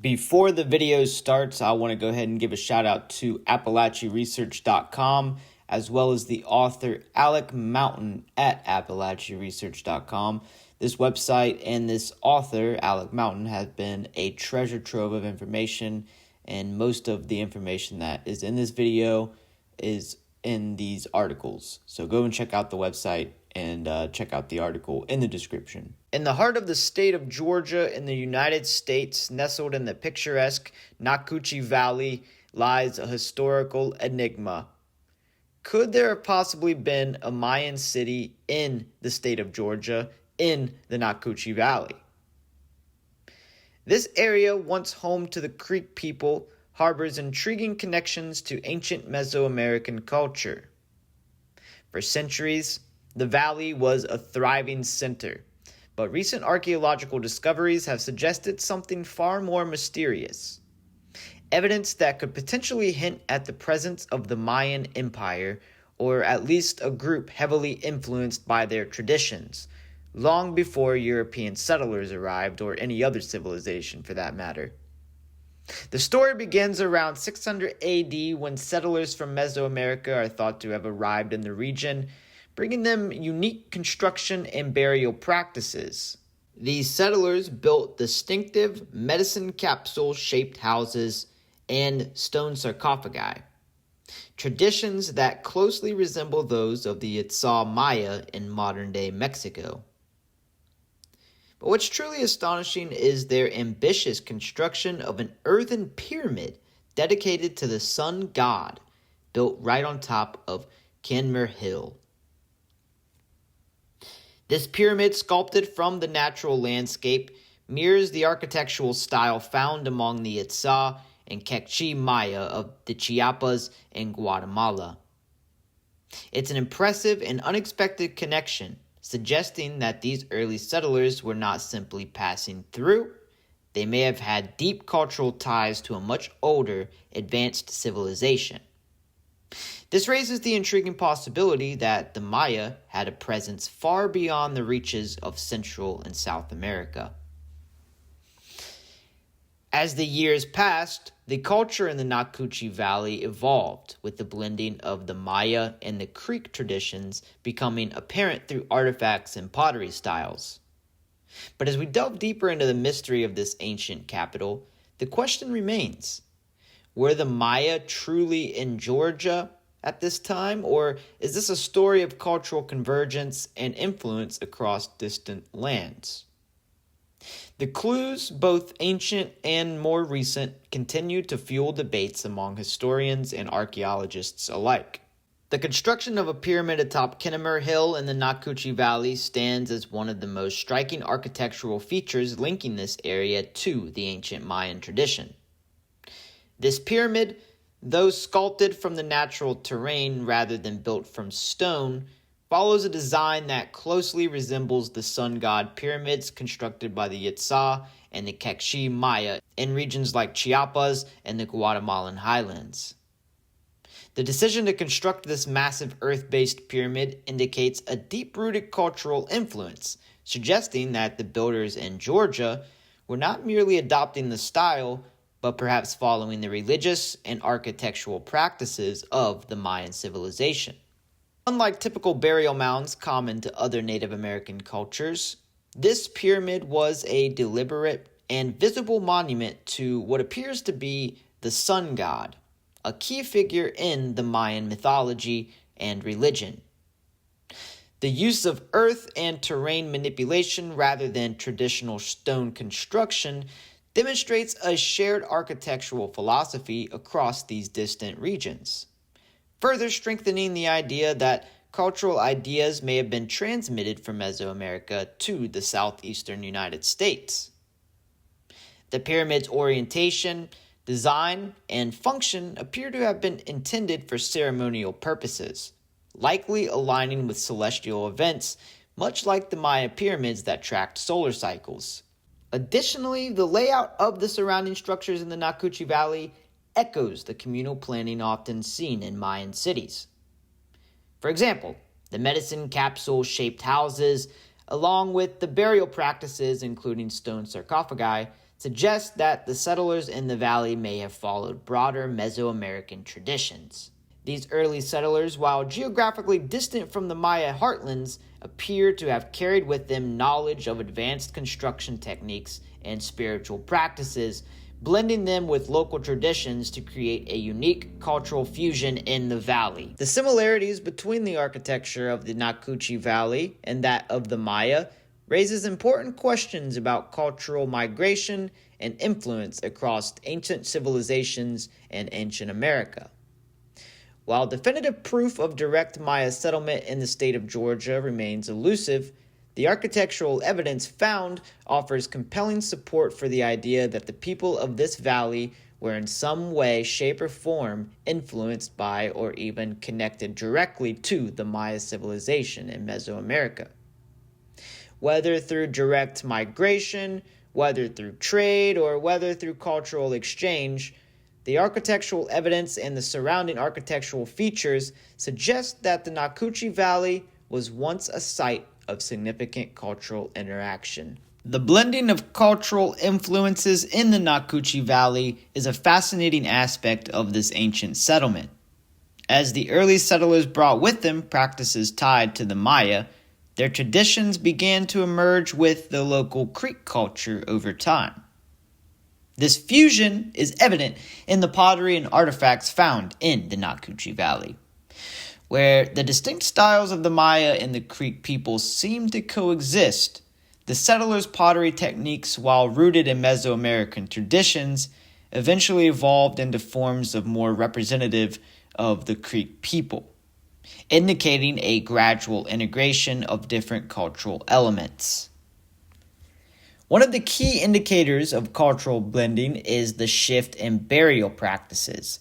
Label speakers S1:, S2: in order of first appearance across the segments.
S1: Before the video starts, I want to go ahead and give a shout out to AppalachiaResearch.com as well as the author Alec Mountain at AppalachiaResearch.com. This website and this author, Alec Mountain, has been a treasure trove of information, and most of the information that is in this video is in these articles. So go and check out the website and check out the article in the description. In the heart of the state of Georgia in the United States, nestled in the picturesque Nacoochee Valley, lies a historical enigma. Could there have possibly been a Mayan city in the state of Georgia in the Nacoochee Valley? This area, once home to the Creek people, harbors intriguing connections to ancient Mesoamerican culture. For centuries, the valley was a thriving center, but recent archaeological discoveries have suggested something far more mysterious. Evidence that could potentially hint at the presence of the Mayan Empire, or at least a group heavily influenced by their traditions, long before European settlers arrived or any other civilization for that matter. The story begins around 600 AD when settlers from Mesoamerica are thought to have arrived in the region, bringing them unique construction and burial practices. These settlers built distinctive medicine capsule-shaped houses and stone sarcophagi, traditions that closely resemble those of the Itzate Maya in modern-day Mexico. But what's truly astonishing is their ambitious construction of an earthen pyramid dedicated to the sun god, built right on top of Kenmare Hill. This pyramid, sculpted from the natural landscape, mirrors the architectural style found among the Itzate and Quechua Maya of the Chiapas and Guatemala. It's an impressive and unexpected connection, suggesting that these early settlers were not simply passing through. They may have had deep cultural ties to a much older, advanced civilization. This raises the intriguing possibility that the Maya had a presence far beyond the reaches of Central and South America. As the years passed, the culture in the Nacoochee Valley evolved, with the blending of the Maya and the Creek traditions becoming apparent through artifacts and pottery styles. But as we delve deeper into the mystery of this ancient capital, the question remains: were the Maya truly in Georgia at this time, or is this a story of cultural convergence and influence across distant lands? The clues, both ancient and more recent, continue to fuel debates among historians and archaeologists alike. The construction of a pyramid atop Kenmare Hill in the Nacoochee Valley stands as one of the most striking architectural features linking this area to the ancient Mayan tradition. This pyramid, though sculpted from the natural terrain rather than built from stone, follows a design that closely resembles the sun god pyramids constructed by the Itzate and the Quechua Maya in regions like Chiapas and the Guatemalan highlands. The decision to construct this massive earth-based pyramid indicates a deep-rooted cultural influence, suggesting that the builders in Georgia were not merely adopting the style, but perhaps following the religious and architectural practices of the Mayan civilization. Unlike typical burial mounds common to other Native American cultures, this pyramid was a deliberate and visible monument to what appears to be the sun god, a key figure in the Mayan mythology and religion. The use of earth and terrain manipulation rather than traditional stone construction demonstrates a shared architectural philosophy across these distant regions, further strengthening the idea that cultural ideas may have been transmitted from Mesoamerica to the southeastern United States. The pyramid's orientation, design, and function appear to have been intended for ceremonial purposes, likely aligning with celestial events, much like the Maya pyramids that tracked solar cycles. Additionally, the layout of the surrounding structures in the Nacoochee Valley echoes the communal planning often seen in Mayan cities. For example, the medicine capsule-shaped houses, along with the burial practices including stone sarcophagi, suggests that the settlers in the valley may have followed broader Mesoamerican traditions. These early settlers, while geographically distant from the Maya heartlands, appear to have carried with them knowledge of advanced construction techniques and spiritual practices, blending them with local traditions to create a unique cultural fusion in the valley. The similarities between the architecture of the Nacuchi Valley and that of the Maya raises important questions about cultural migration and influence across ancient civilizations and ancient America. While definitive proof of direct Maya settlement in the state of Georgia remains elusive, the architectural evidence found offers compelling support for the idea that the people of this valley were in some way, shape, or form influenced by or even connected directly to the Maya civilization in Mesoamerica. Whether through direct migration, whether through trade, or whether through cultural exchange, the architectural evidence and the surrounding architectural features suggest that the Nacuchi Valley was once a site of significant cultural interaction. The blending of cultural influences in the Nacuchi Valley is a fascinating aspect of this ancient settlement. As the early settlers brought with them practices tied to the Maya, their traditions began to emerge with the local Creek culture over time. This fusion is evident in the pottery and artifacts found in the Nacuchi Valley, where the distinct styles of the Maya and the Creek peoples seem to coexist. The settlers' pottery techniques, while rooted in Mesoamerican traditions, eventually evolved into forms of more representative of the Creek people, indicating a gradual integration of different cultural elements. One of the key indicators of cultural blending is the shift in burial practices.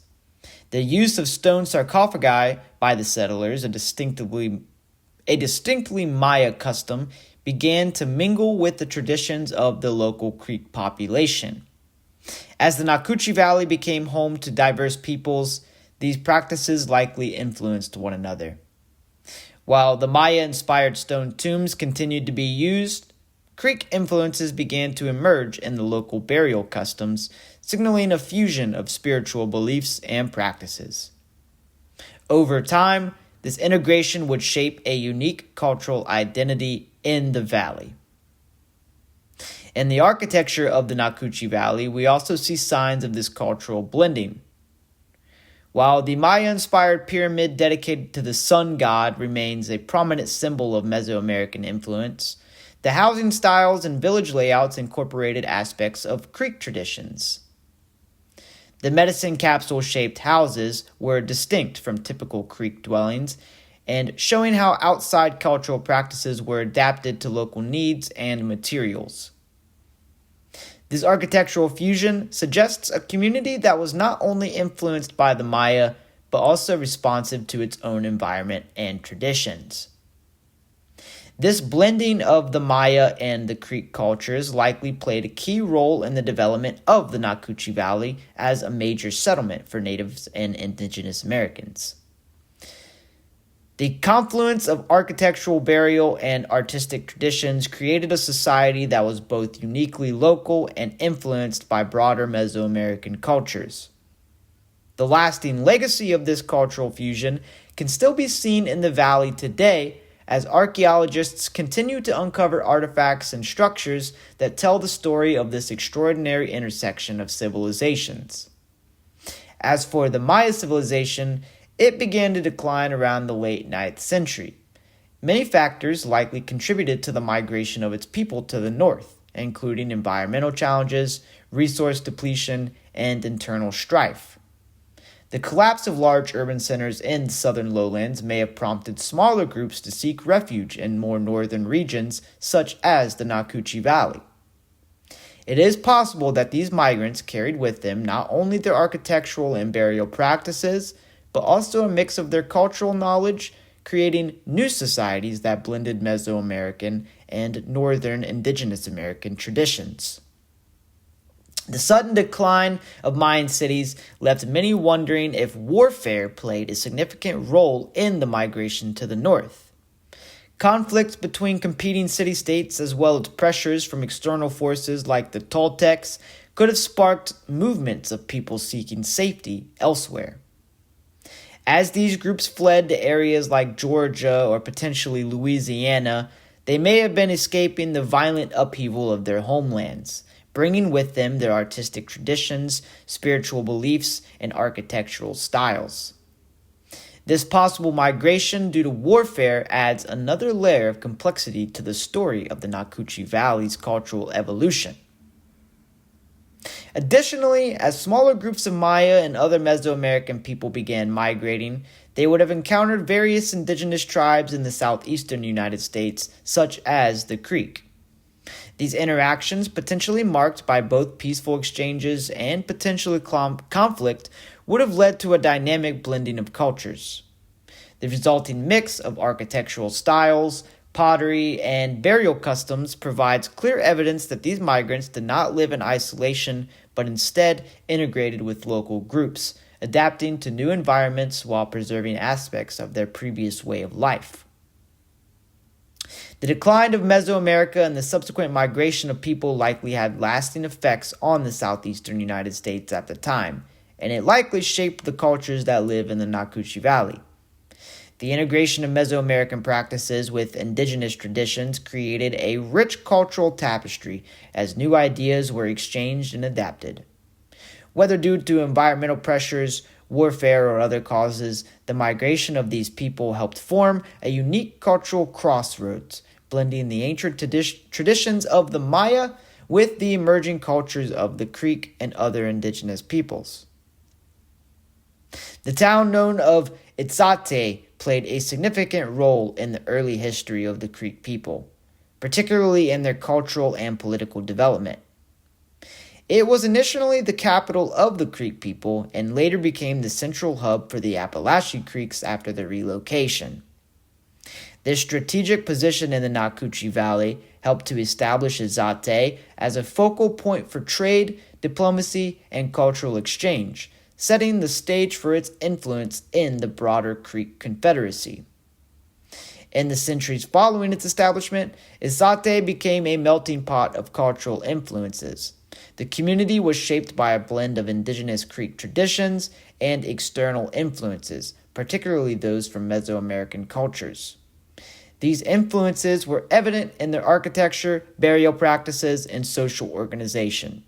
S1: The use of stone sarcophagi by the settlers, a distinctly Maya custom, began to mingle with the traditions of the local Creek population. As the Nacuchi Valley became home to diverse peoples, these practices likely influenced one another. While the Maya-inspired stone tombs continued to be used, Creek influences began to emerge in the local burial customs, signaling a fusion of spiritual beliefs and practices. Over time, this integration would shape a unique cultural identity in the valley. In the architecture of the Nacuchi Valley, we also see signs of this cultural blending. While the Maya-inspired pyramid dedicated to the sun god remains a prominent symbol of Mesoamerican influence, the housing styles and village layouts incorporated aspects of Creek traditions. The medicine capsule-shaped houses were distinct from typical Creek dwellings, and showing how outside cultural practices were adapted to local needs and materials. This architectural fusion suggests a community that was not only influenced by the Maya, but also responsive to its own environment and traditions. This blending of the Maya and the Creek cultures likely played a key role in the development of the Nacuchi Valley as a major settlement for natives and indigenous Americans. The confluence of architectural, burial, and artistic traditions created a society that was both uniquely local and influenced by broader Mesoamerican cultures. The lasting legacy of this cultural fusion can still be seen in the valley today as archaeologists continue to uncover artifacts and structures that tell the story of this extraordinary intersection of civilizations. As for the Maya civilization, it began to decline around the late 9th century. Many factors likely contributed to the migration of its people to the north, including environmental challenges, resource depletion, and internal strife. The collapse of large urban centers in the southern lowlands may have prompted smaller groups to seek refuge in more northern regions, such as the Nacuchi Valley. It is possible that these migrants carried with them not only their architectural and burial practices, but also a mix of their cultural knowledge, creating new societies that blended Mesoamerican and northern indigenous American traditions. The sudden decline of Mayan cities left many wondering if warfare played a significant role in the migration to the north. Conflicts between competing city-states as well as pressures from external forces like the Toltecs could have sparked movements of people seeking safety elsewhere. As these groups fled to areas like Georgia or potentially Louisiana, they may have been escaping the violent upheaval of their homelands, bringing with them their artistic traditions, spiritual beliefs, and architectural styles. This possible migration due to warfare adds another layer of complexity to the story of the Nakuchi Valley's cultural evolution. Additionally, as smaller groups of Maya and other Mesoamerican people began migrating, they would have encountered various indigenous tribes in the southeastern United States, such as the Creek. These interactions, potentially marked by both peaceful exchanges and potentially conflict, would have led to a dynamic blending of cultures. The resulting mix of architectural styles, pottery, and burial customs provides clear evidence that these migrants did not live in isolation, but instead integrated with local groups, adapting to new environments while preserving aspects of their previous way of life. The decline of Mesoamerica and the subsequent migration of people likely had lasting effects on the southeastern United States at the time, and it likely shaped the cultures that live in the Nakuchi Valley. The integration of Mesoamerican practices with indigenous traditions created a rich cultural tapestry as new ideas were exchanged and adapted. Whether due to environmental pressures, warfare, or other causes, the migration of these people helped form a unique cultural crossroads, blending the ancient traditions of the Maya with the emerging cultures of the Creek and other indigenous peoples. The town known of Itzate played a significant role in the early history of the Creek people, particularly in their cultural and political development. It was initially the capital of the Creek people and later became the central hub for the Appalachian Creeks after their relocation. This strategic position in the Nakuchi Valley helped to establish Itzate as a focal point for trade, diplomacy, and cultural exchange, setting the stage for its influence in the broader Creek Confederacy. In the centuries following its establishment, Itzate became a melting pot of cultural influences. The community was shaped by a blend of indigenous Creek traditions and external influences, particularly those from Mesoamerican cultures. These influences were evident in their architecture, burial practices, and social organization.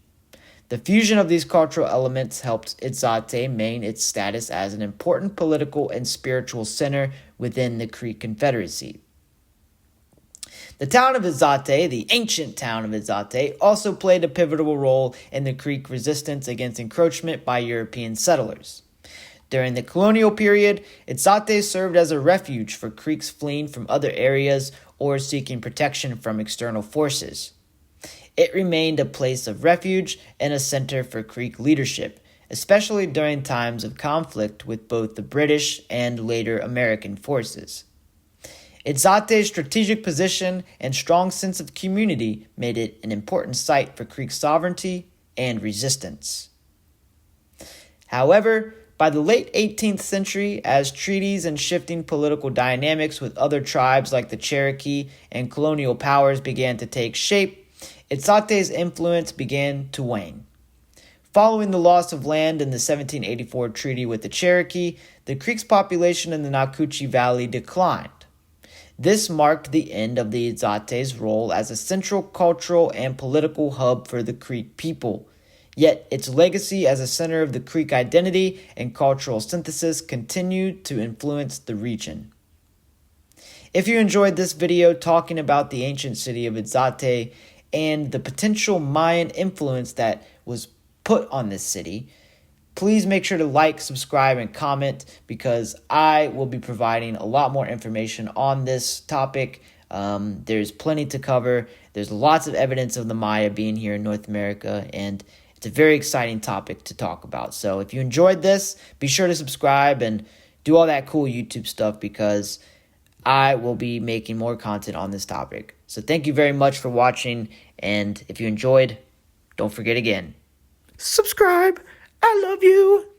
S1: The fusion of these cultural elements helped Itzate maintain its status as an important political and spiritual center within the Creek Confederacy. The town of Itzate, the ancient town of Itzate, also played a pivotal role in the Creek resistance against encroachment by European settlers. During the colonial period, Itzate served as a refuge for Creeks fleeing from other areas or seeking protection from external forces. It remained a place of refuge and a center for Creek leadership, especially during times of conflict with both the British and later American forces. Itzate's strategic position and strong sense of community made it an important site for Creek sovereignty and resistance. However, by the late 18th century, as treaties and shifting political dynamics with other tribes like the Cherokee and colonial powers began to take shape, Itzate's influence began to wane. Following the loss of land in the 1784 treaty with the Cherokee, the Creek's population in the Nakuchi Valley declined. This marked the end of the Itzate's role as a central cultural and political hub for the Creek people. Yet its legacy as a center of the Creek identity and cultural synthesis continued to influence the region. If you enjoyed this video talking about the ancient city of Itzate and the potential Mayan influence that was put on this city, please make sure to like, subscribe, and comment because I will be providing a lot more information on this topic. There's plenty to cover. There's lots of evidence of the Maya being here in North America, and it's a very exciting topic to talk about. So if you enjoyed this, be sure to subscribe and do all that cool YouTube stuff because I will be making more content on this topic. So thank you very much for watching, and if you enjoyed, don't forget again, subscribe. I love you.